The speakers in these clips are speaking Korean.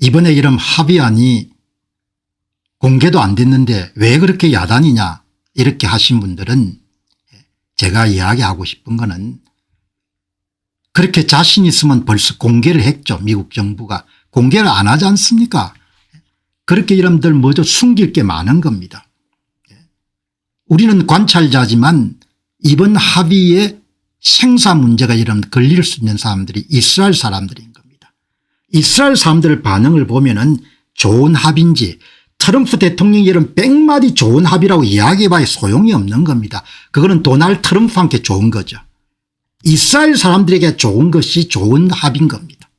이번에 이런 합의안이 공개도 안 됐는데 왜 그렇게 야단이냐 이렇게 하신 분들은 제가 이야기하고 싶은 거는 그렇게 자신 있으면 벌써 공개를 했죠. 미국 정부가 공개를 안 하지 않습니까? 그렇게 여러분들 뭐죠 숨길 게 많은 겁니다. 우리는 관찰자지만 이번 합의에 생사 문제가 이런 걸릴 수 있는 사람들이 이스라엘 사람들인 겁니다. 이스라엘 사람들 반응을 보면은 좋은 합의인지 트럼프 대통령이 이런 100마디 좋은 합의라고 이야기해봐야 소용이 없는 겁니다. 그거는 도널드 트럼프한테 좋은 거죠. 이스라엘 사람들에게 좋은 것이 좋은 합의인 겁니다.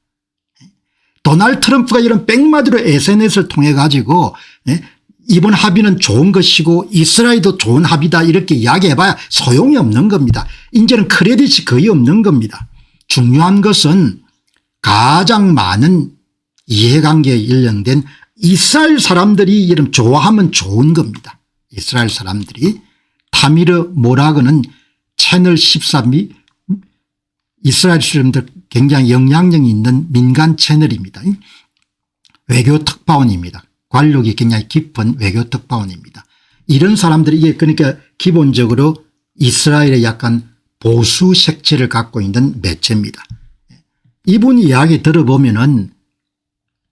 도널드 트럼프가 이런 100마디로 SNS를 통해 가지고 이번 합의는 좋은 것이고 이스라엘도 좋은 합의다 이렇게 이야기해봐야 소용이 없는 겁니다. 이제는 크레딧이 거의 없는 겁니다. 중요한 것은 가장 많은 이해관계에 연령된 이스라엘 사람들이 이런 좋아하면 좋은 겁니다. 이스라엘 사람들이 타미르 모라그는 채널 13이 이스라엘 사람들 굉장히 영향력이 있는 민간 채널입니다. 외교특파원입니다. 관력이 굉장히 깊은 외교특파원입니다. 이런 사람들이 이게 그러니까 기본적으로 이스라엘의 약간 보수 색채를 갖고 있는 매체입니다. 이분 이야기 들어보면은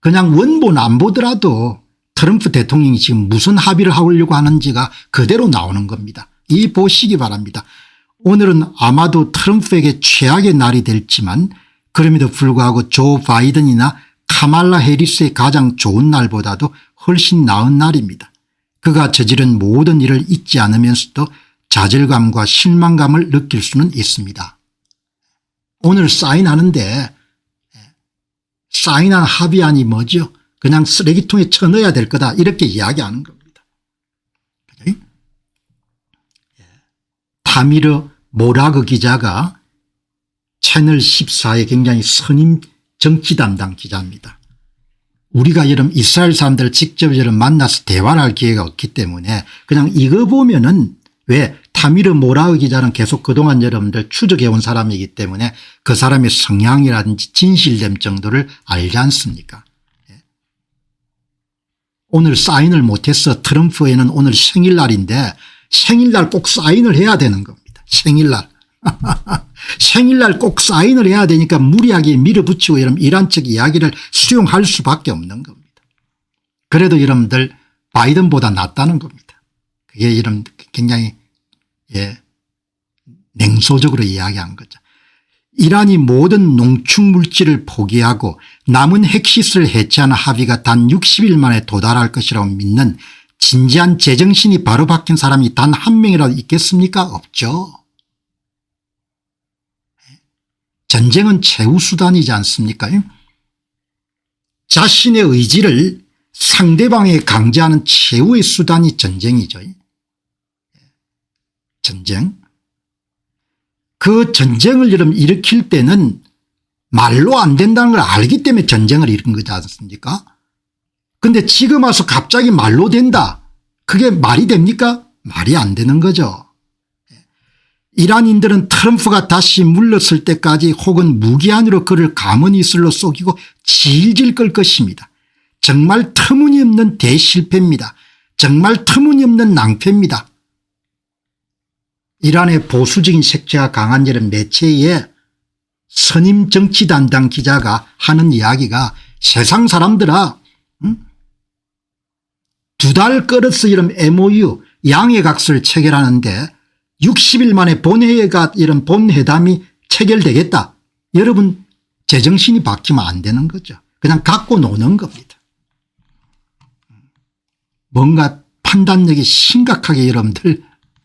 그냥 원본 안 보더라도 트럼프 대통령이 지금 무슨 합의를 하려고 하는지가 그대로 나오는 겁니다. 이 보시기 바랍니다. 오늘은 아마도 트럼프에게 최악의 날이 될지만 그럼에도 불구하고 조 바이든이나 카말라 해리스의 가장 좋은 날보다도 훨씬 나은 날입니다. 그가 저지른 모든 일을 잊지 않으면서도 좌절감과 실망감을 느낄 수는 있습니다. 오늘 사인하는데 사인한 합의안이 뭐죠? 그냥 쓰레기통에 쳐넣어야 될 거다 이렇게 이야기하는 겁니다. 타미르 모라그 기자가 채널 14의 굉장히 선임 정치 담당 기자입니다. 우리가 여러분 이스라엘 사람들을 직접 여러분 만나서 대화를 할 기회가 없기 때문에 그냥 이거 보면은 왜 타미르 모라그 기자는 계속 그동안 여러분들 추적해온 사람이기 때문에 그 사람의 성향이라든지 진실됨 정도를 알지 않습니까? 오늘 사인을 못해서 트럼프에는 오늘 생일날인데 생일날 꼭 사인을 해야 되는 겁니다. 생일날. 생일날 꼭 사인을 해야 되니까 무리하게 밀어붙이고 이런 측 이야기를 수용할 수밖에 없는 겁니다. 그래도 여러분들 바이든보다 낫다는 겁니다. 그게 이런 굉장히 냉소적으로 이야기한 거죠. 이란이 모든 농축물질을 포기하고 남은 핵시설을 해체하는 합의가 단 60일 만에 도달할 것이라고 믿는 진지한 제정신이 바로 박힌 사람이 단 한 명이라도 있겠습니까? 없죠. 전쟁은 최후수단이지 않습니까? 자신의 의지를 상대방에 강제하는 최후의 수단이 전쟁이죠. 전쟁. 그 전쟁을 여러분 일으킬 때는 말로 안 된다는 걸 알기 때문에 전쟁을 일으킨 거지 않습니까? 그런데 지금 와서 갑자기 말로 된다. 그게 말이 됩니까? 말이 안 되는 거죠. 이란인들은 트럼프가 다시 물러설 때까지 혹은 무기한으로 그를 가문이슬로 속이고 질질 끌 것입니다. 정말 터무니없는 대실패입니다. 정말 터무니없는 낭패입니다. 이란의 보수적인 색채가 강한 이런 매체에 선임 정치 담당 기자가 하는 이야기가 세상 사람들아 2달 끌어서 이런 MOU 양해각서를 체결하는데 60일 만에 본회의가 이런 본회담이 체결되겠다. 여러분 제정신이 박히면 안 되는 거죠. 그냥 갖고 노는 겁니다. 뭔가 판단력이 심각하게 여러분들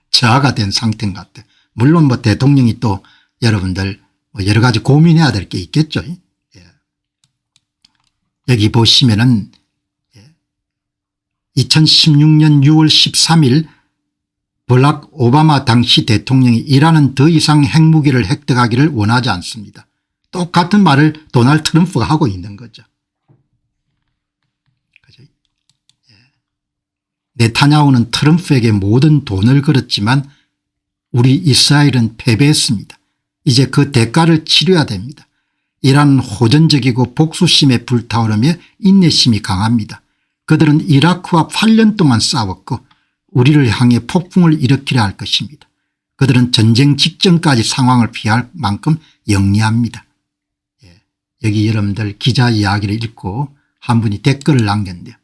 저하가 된 상태인 것 같아요. 물론 뭐 대통령이 또 여러분들 뭐 여러 가지 고민해야 될 게 있겠죠. 여기 보시면은 2016년 6월 13일 버락 오바마 당시 대통령이 이란은 더 이상 핵무기를 획득하기를 원하지 않습니다. 똑같은 말을 도널드 트럼프가 하고 있는 거죠. 그죠? 네타냐후는 트럼프에게 모든 돈을 걸었지만 우리 이스라엘은 패배했습니다. 이제 그 대가를 치러야 됩니다. 이란은 호전적이고 복수심에 불타오르며 인내심이 강합니다. 그들은 이라크와 8년 동안 싸웠고 우리를 향해 폭풍을 일으키려 할 것입니다. 그들은 전쟁 직전까지 상황을 피할 만큼 영리합니다. 여기 여러분들 기자 이야기를 읽고 한 분이 댓글을 남겼는데요.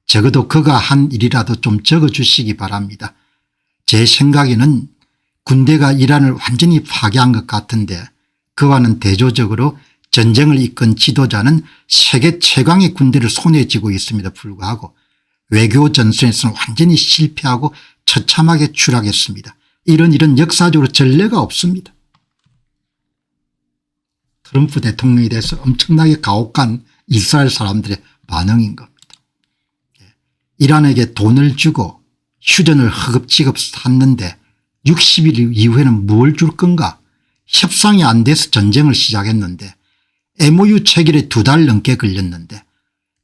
적어도 그가 한 일이라도 좀 적어주시기 바랍니다. 제 생각에는 군대가 이란을 완전히 파괴한 것 같은데 그와는 대조적으로 전쟁을 이끈 지도자는 세계 최강의 군대를 손에 쥐고 있음에도 불구하고 외교 전선에서는 완전히 실패하고 처참하게 추락했습니다. 이런 일은 역사적으로 전례가 없습니다. 트럼프 대통령에 대해서 엄청나게 가혹한 이스라엘 사람들의 반응인 겁니다. 이란에게 돈을 주고 휴전을 허겁지겁 샀는데 60일 이후에는 뭘 줄 건가. 협상이 안 돼서 전쟁을 시작했는데 MOU 체결에 2달 넘게 걸렸는데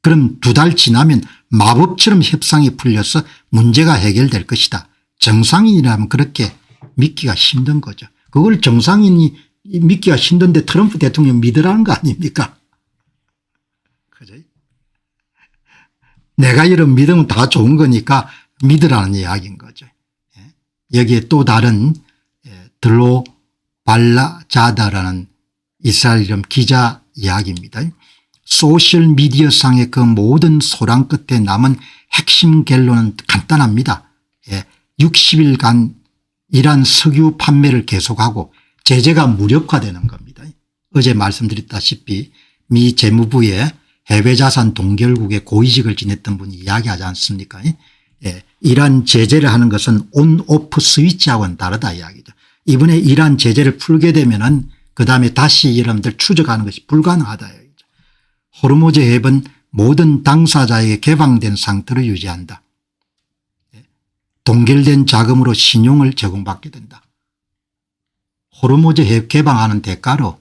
그럼 2달 지나면 마법처럼 협상이 풀려서 문제가 해결될 것이다. 정상인이라면 그렇게 믿기가 힘든 거죠. 그걸 정상인이 믿기가 힘든데 트럼프 대통령 믿으라는 거 아닙니까? 그죠? 내가 이런 믿으면 다 좋은 거니까 믿으라는 이야기인 거죠. 여기에 또 다른 들로 발라자다라는 이스라엘 이름 기자 이야기입니다. 소셜미디어상의 그 모든 소란 끝에 남은 핵심 결론은 간단합니다. 60일간 이란 석유 판매를 계속하고 제재가 무력화되는 겁니다. 어제 말씀드렸다시피 미 재무부의 해외자산 동결국의 고위직을 지냈던 분이 이야기하지 않습니까? 이란 제재를 하는 것은 온 오프 스위치하고는 다르다 이야기죠. 이번에 이란 제재를 풀게 되면은 그다음에 다시 여러분들 추적하는 것이 불가능하다 이야기죠. 호르무즈 해협은 모든 당사자에게 개방된 상태로 유지한다. 동결된 자금으로 신용을 제공받게 된다. 호르무즈 해협 개방하는 대가로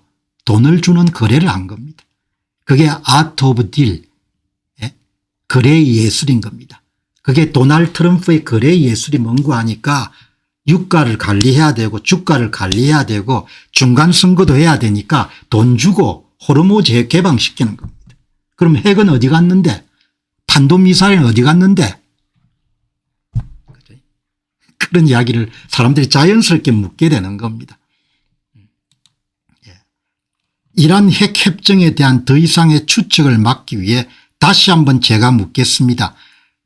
돈을 주는 거래를 한 겁니다. 그게 아트 오브 딜, 거래의 예술인 겁니다. 그게 도널드 트럼프의 거래의 예술이 뭔고 하니까 유가를 관리해야 되고 주가를 관리해야 되고 중간 선거도 해야 되니까 돈 주고 호르무즈 해협 개방시키는 겁니다. 그럼 핵은 어디 갔는데? 탄도미사일은 어디 갔는데? 그런 이야기를 사람들이 자연스럽게 묻게 되는 겁니다. 이란 핵협정에 대한 더 이상의 추측을 막기 위해 다시 한번 제가 묻겠습니다.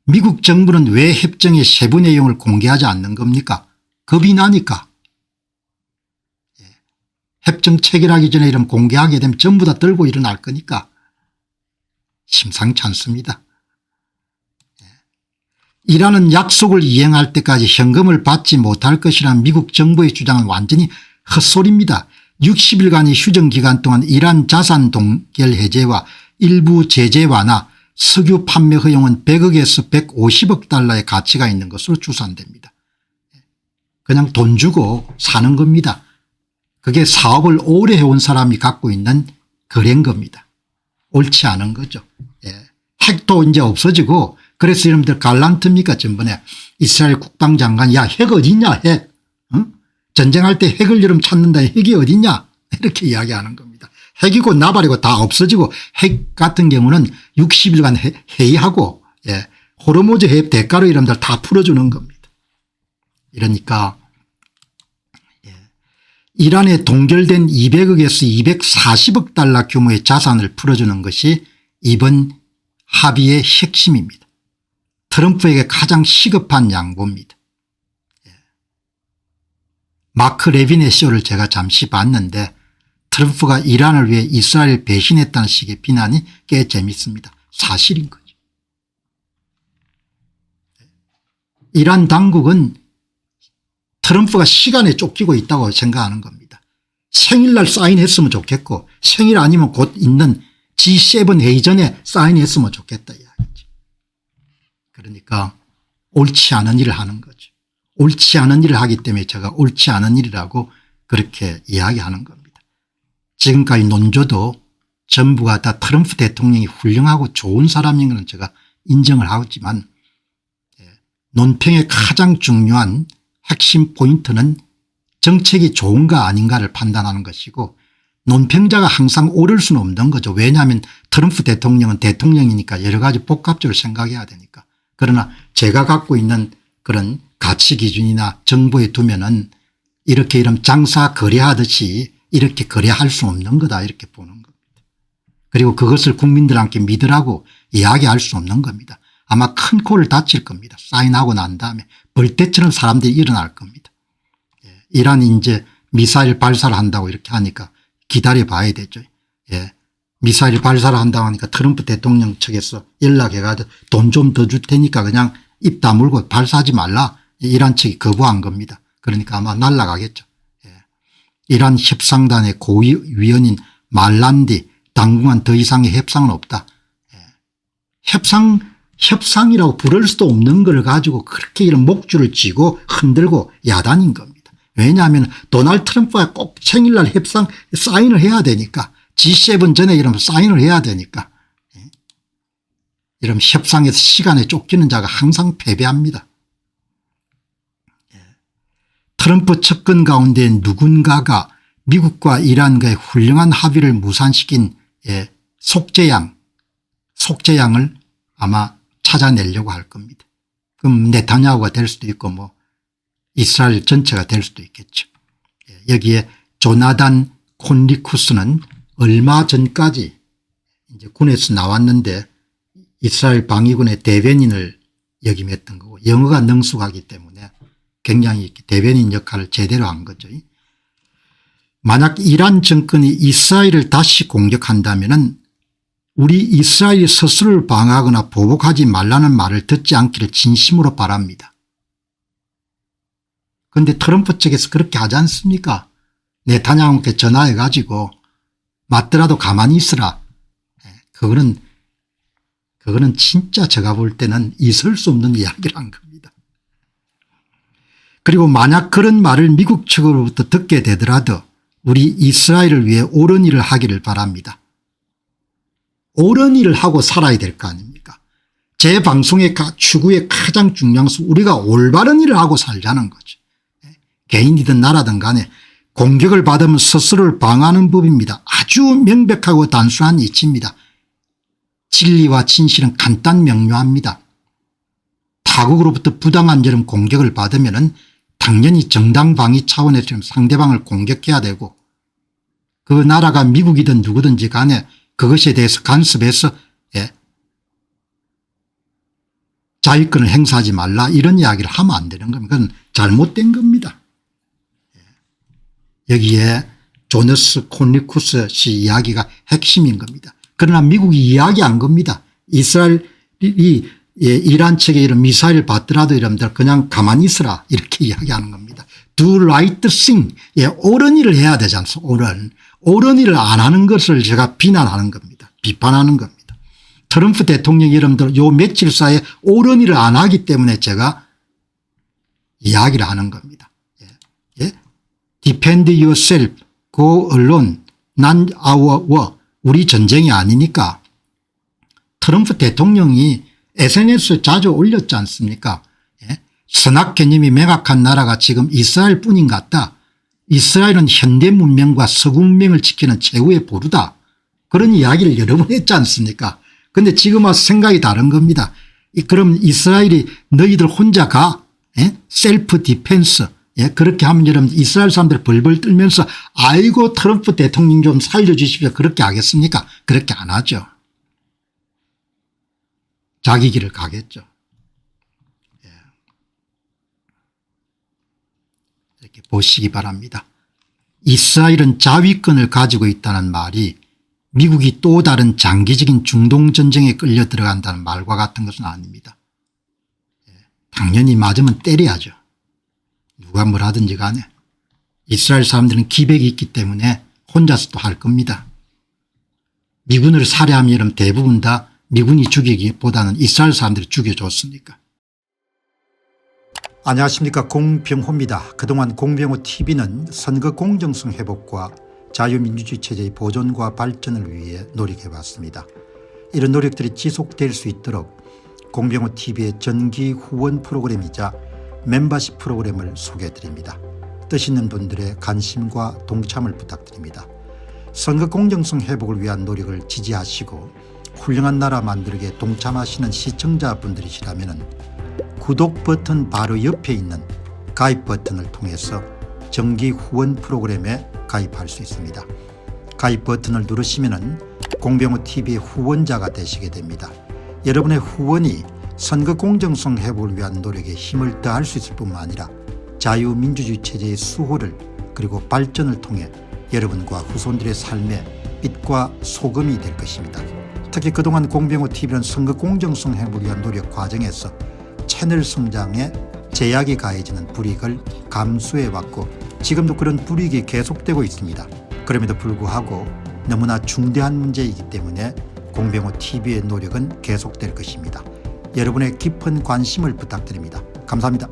미국 정부는 왜 협정의 세부 내용을 공개하지 않는 겁니까? 겁이 나니까. 협정 체결하기 전에 이런 공개하게 되면 전부 다 들고 일어날 거니까 심상치 않습니다. 이란은 약속을 이행할 때까지 현금을 받지 못할 것이라는 미국 정부의 주장은 완전히 헛소리입니다. 60일간의 휴전 기간 동안 이란 자산 동결 해제와 일부 제재 완화, 석유 판매 허용은 100억에서 150억 달러의 가치가 있는 것으로 추산됩니다. 그냥 돈 주고 사는 겁니다. 그게 사업을 오래 해온 사람이 갖고 있는 거래인 겁니다. 옳지 않은 거죠. 핵도 이제 없어지고 그래서 여러분들 갈란트입니까? 전번에 이스라엘 국방장관 야 핵 어딨냐 핵. 전쟁할 때 핵을 여러분 찾는다 핵이 어딨냐 이렇게 이야기하는 겁니다. 핵이고 나발이고 다 없어지고 핵 같은 경우는 60일간 회의하고 호르무즈 해협 대가로 여러분들 다 풀어주는 겁니다. 이러니까 이란에 동결된 200억에서 240억 달러 규모의 자산을 풀어주는 것이 이번 합의의 핵심입니다. 트럼프에게 가장 시급한 양보입니다. 마크 레빈의 쇼를 제가 잠시 봤는데 트럼프가 이란을 위해 이스라엘을 배신했다는 식의 비난이 꽤 재밌습니다. 사실인 거죠. 이란 당국은 트럼프가 시간에 쫓기고 있다고 생각하는 겁니다. 생일날 사인했으면 좋겠고 생일 아니면 곧 있는 G7 회의 전에 사인했으면 좋겠다 이야기죠. 그러니까 옳지 않은 일을 하는 거죠. 옳지 않은 일을 하기 때문에 제가 옳지 않은 일이라고 그렇게 이야기하는 겁니다. 지금까지 논조도 전부가 다 트럼프 대통령이 훌륭하고 좋은 사람인 것은 제가 인정을 하지만 논평의 가장 중요한 핵심 포인트는 정책이 좋은가 아닌가를 판단하는 것이고 논평자가 항상 옳을 수는 없는 거죠. 왜냐하면 트럼프 대통령은 대통령이니까 여러 가지 복합적으로 생각해야 되니까. 그러나 제가 갖고 있는 그런 가치 기준이나 정보에 두면은 이렇게 이런 장사 거래하듯이 이렇게 거래할 수 없는 거다 이렇게 보는 겁니다. 그리고 그것을 국민들한테 믿으라고 이야기할 수 없는 겁니다. 아마 큰 코를 다칠 겁니다. 사인하고 난 다음에 벌떼처럼 사람들이 일어날 겁니다. 이란이 이제 미사일 발사를 한다고 이렇게 하니까 기다려 봐야 되죠. 예. 미사일 발사를 한다고 하니까 트럼프 대통령 측에서 연락해가지고 돈 좀 더 줄 테니까 그냥 입 다물고 발사하지 말라. 이란 측이 거부한 겁니다. 그러니까 아마 날아가겠죠. 예. 이란 협상단의 고위원인 말란디 당분간 더 이상의 협상은 없다. 예. 협상이라고 부를 수도 없는 걸 가지고 그렇게 이런 목줄을 쥐고 흔들고 야단인 겁니다. 왜냐하면 도널드 트럼프가 꼭 생일날 협상 사인을 해야 되니까 G7 전에 이러면 사인을 해야 되니까 이런 협상에서 시간에 쫓기는 자가 항상 패배합니다. 트럼프 측근 가운데 누군가가 미국과 이란과의 훌륭한 합의를 무산시킨 속죄양을 아마 찾아내려고 할 겁니다. 그럼 네타냐후가 될 수도 있고 뭐 이스라엘 전체가 될 수도 있겠죠. 여기에 조나단 콘리쿠스는 얼마 전까지 이제 군에서 나왔는데 이스라엘 방위군의 대변인을 역임했던 거고 영어가 능숙하기 때문에 굉장히 대변인 역할을 제대로 한 거죠. 만약 이란 정권이 이스라엘을 다시 공격한다면은 우리 이스라엘이 스스로를 방어하거나 보복하지 말라는 말을 듣지 않기를 진심으로 바랍니다. 그런데 트럼프 측에서 그렇게 하지 않습니까? 네타냐후한테 전화해 가지고 맞더라도 가만히 있으라. 그거는 진짜 제가 볼 때는 있을 수 없는 이야기를 한 겁니다. 그리고 만약 그런 말을 미국 측으로부터 듣게 되더라도 우리 이스라엘을 위해 옳은 일을 하기를 바랍니다. 옳은 일을 하고 살아야 될 거 아닙니까? 제 방송의 추구의 가장 중요한 것은 우리가 올바른 일을 하고 살자는 거죠. 개인이든 나라든 간에 공격을 받으면 스스로를 방어하는 법입니다. 아주 명백하고 단순한 이치입니다. 진리와 진실은 간단 명료합니다. 타국으로부터 부당한 저런 공격을 받으면 당연히 정당 방위 차원에서 상대방을 공격해야 되고 그 나라가 미국이든 누구든지 간에 그것에 대해서 간섭해서 자위권을 행사하지 말라 이런 이야기를 하면 안 되는 겁니다. 그건 잘못된 겁니다. 여기에 조너스 콘리쿠스 씨 이야기가 핵심인 겁니다. 그러나 미국이 이야기한 겁니다. 이스라엘이 이란 측에 이런 미사일을 받더라도 이러면 그냥 가만히 있으라 이렇게 이야기하는 겁니다. Do right thing. 옳은 일을 해야 되지 않습니까? 옳은 일을 안 하는 것을 제가 비난하는 겁니다. 비판하는 겁니다. 트럼프 대통령이 여러분들 요 며칠 사이에 옳은 일을 안 하기 때문에 제가 이야기를 하는 겁니다. Defend yourself, go alone, not our war. 우리 전쟁이 아니니까 트럼프 대통령이 SNS에 자주 올렸지 않습니까? 선악 개념이 명확한 나라가 지금 이스라엘 뿐인 것 같다. 이스라엘은 현대 문명과 서구 문명을 지키는 최후의 보루다. 그런 이야기를 여러 번 했지 않습니까? 그런데 지금 와서 생각이 다른 겁니다. 그럼 이스라엘이 너희들 혼자 가. 셀프 디펜스. 그렇게 하면 여러분 이스라엘 사람들 벌벌 떨면서 아이고 트럼프 대통령 좀 살려주십시오. 그렇게 하겠습니까? 그렇게 안 하죠. 자기 길을 가겠죠. 이렇게 보시기 바랍니다. 이스라엘은 자위권을 가지고 있다는 말이 미국이 또 다른 장기적인 중동전쟁에 끌려 들어간다는 말과 같은 것은 아닙니다. 당연히 맞으면 때려야죠. 누가 뭘 하든지 간에. 이스라엘 사람들은 기백이 있기 때문에 혼자서도 할 겁니다. 미군을 살해하면 여러분 대부분 다 미군이 죽이기보다는 이스라엘 사람들이 죽여줬으니까. 안녕하십니까, 공병호입니다. 그동안 공병호TV는 선거 공정성 회복과 자유민주주의 체제의 보존과 발전을 위해 노력해왔습니다. 이런 노력들이 지속될 수 있도록 공병호TV의 정기 후원 프로그램이자 멤버십 프로그램을 소개해드립니다. 뜻 있는 분들의 관심과 동참을 부탁드립니다. 선거 공정성 회복을 위한 노력을 지지하시고 훌륭한 나라 만들기에 동참하시는 시청자분들이시라면 구독 버튼 바로 옆에 있는 가입 버튼을 통해서 정기 후원 프로그램에 가입할 수 있습니다. 가입 버튼을 누르시면 공병호TV의 후원자가 되시게 됩니다. 여러분의 후원이 선거 공정성 회복을 위한 노력에 힘을 더할 수 있을 뿐만 아니라 자유민주주의 체제의 수호를 그리고 발전을 통해 여러분과 후손들의 삶에 빛과 소금이 될 것입니다. 특히 그동안 공병호TV는 선거 공정성 회복을 위한 노력 과정에서 채널 성장에 제약이 가해지는 불이익을 감수해왔고 지금도 그런 불이익이 계속되고 있습니다. 그럼에도 불구하고 너무나 중대한 문제이기 때문에 공병호TV의 노력은 계속될 것입니다. 여러분의 깊은 관심을 부탁드립니다. 감사합니다.